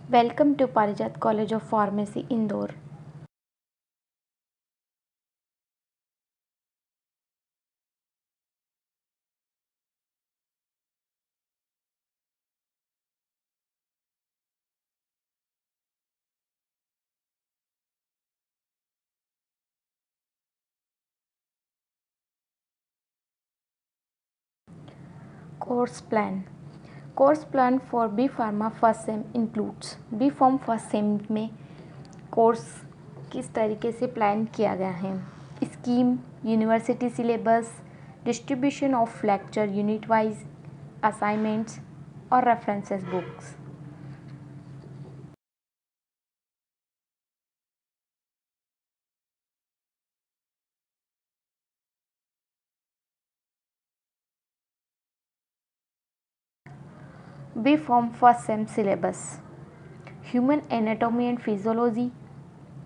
Welcome to Parijat College of Pharmacy, Indore. Course plan. Course plan for B Pharma first sem includes B Pharm first sem में course किस तरीके से plan किया गया है, scheme, university syllabus, distribution of lecture unit wise, assignments और references books. B Pharm first sem syllabus: human anatomy and physiology,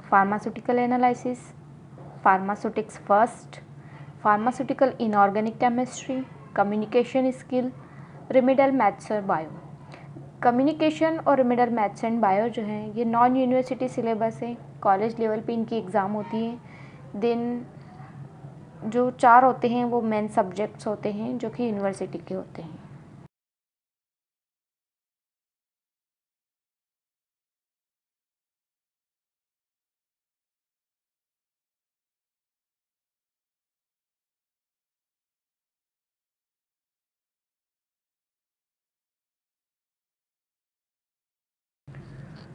pharmaceutical analysis, pharmaceutics first, pharmaceutical inorganic chemistry, communication skill, remedial maths और bio. Communication और remedial maths and bio जो है ये non university syllabus है, college level पे इनकी exam होती है। देन जो 4 होते हैं वो मेन सब्जेक्ट्स होते हैं जो कि यूनिवर्सिटी के होते हैं।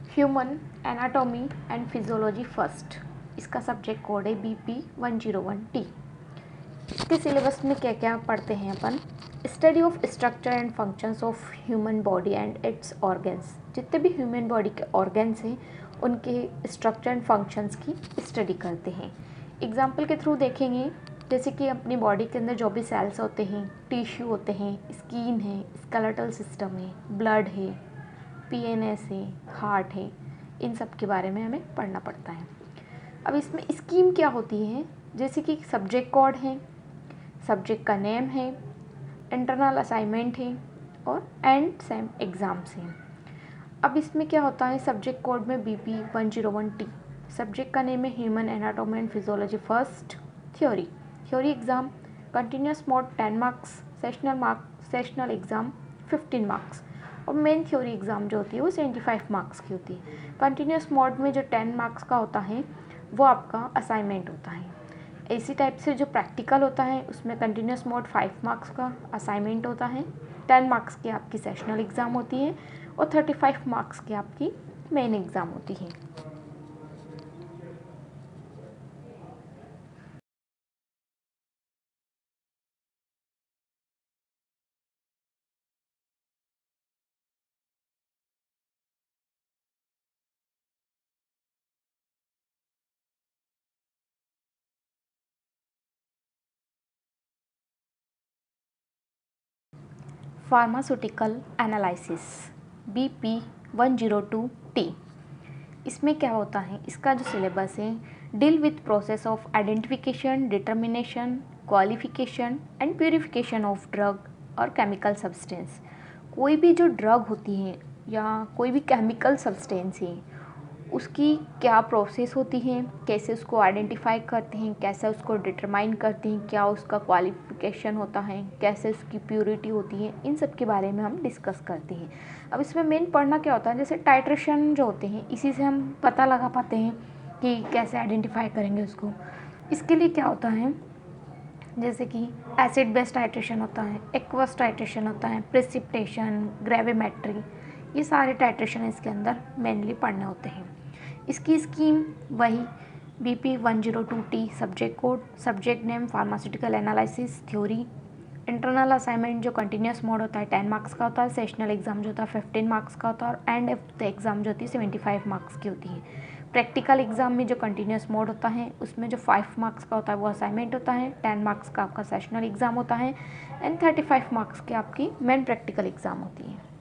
Human anatomy and physiology first, इसका सब्जेक्ट कोड है BP101T। इसके सिलेबस में क्या क्या पढ़ते हैं अपन? Study of structure and functions of human body and its organs, जितने भी ह्यूमन बॉडी के ऑर्गन्स हैं उनके स्ट्रक्चर एंड फंक्शंस की स्टडी करते हैं। एग्जाम्पल के थ्रू देखेंगे, जैसे कि अपनी बॉडी के अंदर जो भी सेल्स होते हैं, टिश्यू होते हैं, स्किन है, स्केलेटल सिस्टम है, ब्लड है, PNS है, हार्ट है, इन सब के बारे में हमें पढ़ना पड़ता है। अब इसमें स्कीम क्या होती है, जैसे कि सब्जेक्ट कोड है, सब्जेक्ट का नेम है, इंटरनल असाइनमेंट है और एंड सेम एग्ज़ाम्स हैं। अब इसमें क्या होता है, सब्जेक्ट कोड में BP101T, सब्जेक्ट का नेम है human anatomy and physiology first, theory exam, continuous mode 10 marks, sessional exam 15 marks और मेन थ्योरी एग्ज़ाम जो होती है वो 75 मार्क्स की होती है। कंटिन्यूस मोड में जो 10 मार्क्स का होता है वो आपका असाइनमेंट होता है। इसी टाइप से जो प्रैक्टिकल होता है उसमें कंटिन्यूस मोड 5 मार्क्स का असाइनमेंट होता है, 10 मार्क्स की आपकी सेशनल एग्ज़ाम होती है और 35 मार्क्स की आपकी मेन एग्ज़ाम होती है। फार्मास्यूटिकल एनालिसिस BP102T, इसमें क्या होता है, इसका जो सिलेबस है, deal with process of identification, determination, qualification and purification of drug और केमिकल सब्सटेंस। कोई भी जो ड्रग होती है या कोई भी केमिकल सब्सटेंस है उसकी क्या प्रोसेस होती है, कैसे उसको आइडेंटिफाई करते हैं, कैसे उसको डिटरमाइन करते हैं, क्या उसका क्वालिफिकेशन होता है, कैसे उसकी प्योरिटी होती है, इन सब के बारे में हम डिस्कस करते हैं। अब इसमें मेन पढ़ना क्या होता है, जैसे टाइट्रेशन जो होते हैं इसी से हम पता लगा पाते हैं कि कैसे आइडेंटिफाई करेंगे उसको। इसके लिए क्या होता है, जैसे कि एसिड बेस्ड टाइट्रेशन होता है, एक्वस टाइट्रेशन होता है, प्रेसिपिटेशन, ग्रेविमेट्री, ये सारे टाइट्रेशन इसके अंदर मेनली पढ़ने होते हैं। इसकी स्कीम वही BP102T, subject code, subject name pharmaceutical analysis, theory, internal assignment जो कंटिन्यूस मोड होता है 10 मार्क्स का होता है, सेशनल एग्जाम जो होता है 15 मार्क्स का होता है और एंड ऑफ द एग्ज़ाम जो होती है 75 मार्क्स की होती है। प्रैक्टिकल एग्जाम में जो कंटिन्यूस मोड होता है उसमें जो 5 मार्क्स का होता है वो असाइनमेंट होता है, 10 मार्क्स का आपका सेशनल एग्ज़ाम होता है एंड 35 मार्क्स की आपकी मेन प्रैक्टिकल एग्ज़ाम होती है।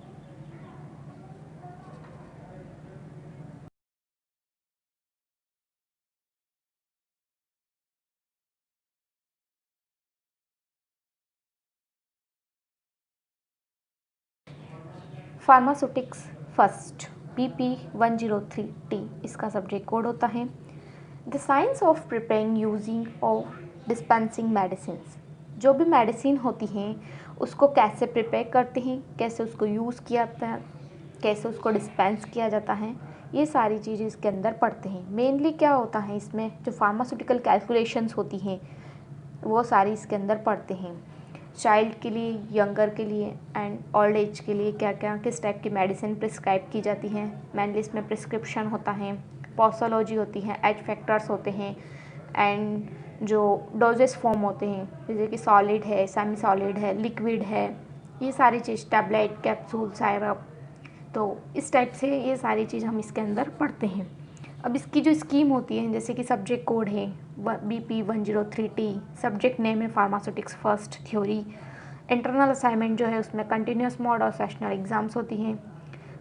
फार्मास्यूटिक्स फर्स्ट, BP103T इसका सब्जेक्ट कोड होता है। The science of preparing, using और डिस्पेंसिंग मेडिसिन, जो भी मेडिसिन होती हैं उसको कैसे प्रिपेयर करते हैं, कैसे उसको यूज़ किया जाता है, कैसे उसको डिस्पेंस किया जाता है, ये सारी चीज़ें इसके अंदर पढ़ते हैं। मेनली क्या होता है इसमें, जो फार्मास्यूटिकल कैलकुलेशंस होती हैं वो सारी इसके अंदर पढ़ते हैं। चाइल्ड के लिए, यंगर के लिए एंड ओल्ड एज के लिए क्या क्या किस टाइप की मेडिसिन प्रिस्क्राइब की जाती हैं। मेनली इसमें प्रिस्क्रिप्शन होता है, पोसोलॉजी होती है, एज फैक्टर्स होते हैं एंड जो डोजेस फॉर्म होते हैं जैसे कि सॉलिड है, सेमी सॉलिड है, लिक्विड है, ये सारी चीज़, टैबलेट, कैप्सूल, सायरप, तो इस टाइप से ये सारी चीज़ हम इसके अंदर पढ़ते हैं। अब इसकी जो स्कीम होती है, जैसे कि सब्जेक्ट कोड है BP103T, सब्जेक्ट नेम है pharmaceutics first theory. Internal assignment जो है उसमें कंटिन्यूस मोड और सेशनल एग्ज़ाम्स होती हैं।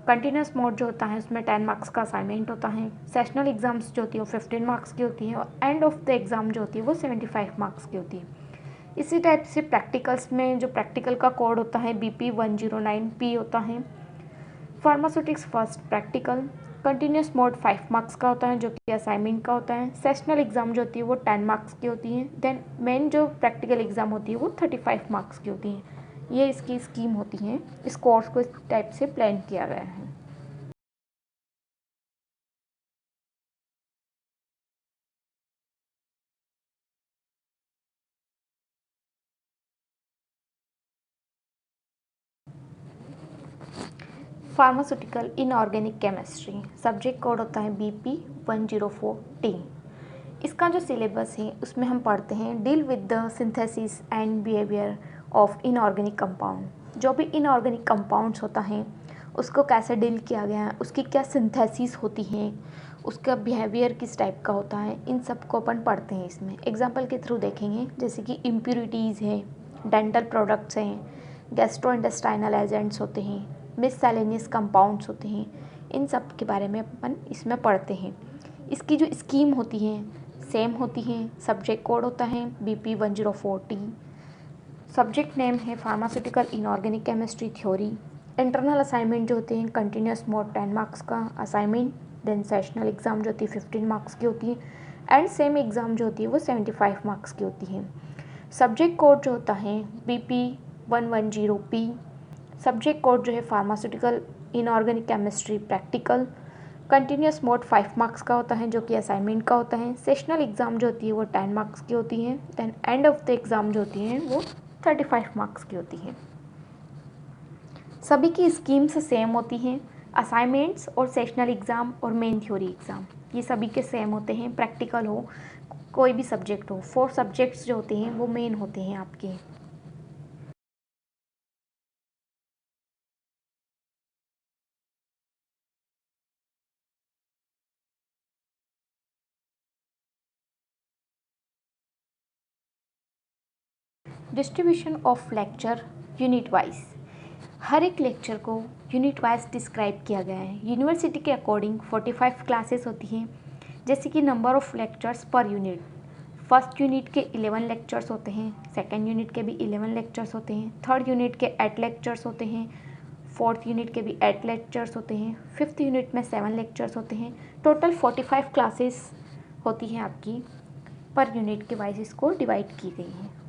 कंटिन्यूस मोड जो होता है उसमें 10 मार्क्स का असाइनमेंट होता है। सेशनल एग्ज़ाम्स जो होती है वो 15 मार्क्स की होती है और एंड ऑफ द एग्ज़ाम जो होती है वो 75 मार्क्स की होती है। इसी टाइप से प्रैक्टिकल्स में जो प्रैक्टिकल का कोड होता है BP109P होता है। Pharmaceutics first practical continuous mode 5 marks का होता है जो कि असाइनमेंट का होता है। सेशनल एग्ज़ाम जो होती है वो 10 मार्क्स की होती है। देन मेन जो प्रैक्टिकल एग्ज़ाम होती है वो 35 मार्क्स की होती है। ये इसकी स्कीम होती है। इस कोर्स को इस टाइप से प्लान किया गया है। Pharmaceutical inorganic chemistry, subject code होता है BP104T। इसका जो सिलेबस है उसमें हम पढ़ते हैं deal with the synthesis and behaviour of inorganic compound. जो भी इनऑर्गेनिक कंपाउंड्स होता है उसको कैसे डील किया गया है, उसकी क्या सिंथेसिस होती हैं, उसका बिहेवियर किस टाइप का होता है, इन सब को अपन पढ़ते हैं। इसमें एग्जाम्पल के थ्रू देखेंगे, जैसे कि इम्प्यूरिटीज़ हैं, डेंटल प्रोडक्ट्स हैं, गैस्ट्रोइंटेस्टाइनल एजेंट्स होते हैं, मिससेलेनियस कंपाउंड्स होते हैं, इन सब के बारे में अपन इसमें पढ़ते हैं। इसकी जो स्कीम होती है सेम होती है। सब्जेक्ट कोड होता है BP104T। सब्जेक्ट नेम है pharmaceutical inorganic chemistry theory. Internal assignment जो होते हैं कंटिन्यूस मोड 10 मार्क्स का असाइनमेंट। देन सेशनल एग्ज़ाम जो होती है 15 मार्क्स की होती है एंड सेम एग्ज़ाम जो होती है वो 75 मार्क्स की होती है। सब्जेक्ट कोड जो होता है BP110P। सब्जेक्ट कोड जो है pharmaceutical inorganic chemistry practical. Continuous mode 5 marks का होता है जो कि असाइनमेंट का होता है। सेशनल एग्ज़ाम जो होती है वो 10 मार्क्स की होती है। Then end of the exam जो होती है वो 35 मार्क्स की होती है। सभी की स्कीम्स सेम होती हैं। असाइनमेंट्स और सेशनल एग्ज़ाम और मेन थ्योरी एग्ज़ाम ये सभी के सेम होते हैं। प्रैक्टिकल हो, कोई भी सब्जेक्ट हो, 4 सब्जेक्ट्स जो होते हैं वो मेन होते हैं आपके। Distribution of lecture unit wise, हर एक लेक्चर को यूनिट वाइज डिस्क्राइब किया गया है। यूनिवर्सिटी के अकॉर्डिंग 45 क्लासेस होती हैं, जैसे कि number of lectures per unit. First unit के 11 लेक्चर्स होते हैं, सेकंड यूनिट के भी 11 लेक्चर्स होते हैं, थर्ड यूनिट के 8 लेक्चर्स होते हैं, फोर्थ यूनिट के भी 8 लेक्चर्स होते हैं, फिफ्थ यूनिट में 7 लेक्चर्स होते हैं। टोटल 45 क्लासेस होती हैं आपकी, पर यूनिट के वाइज इसको डिवाइड की गई हैं।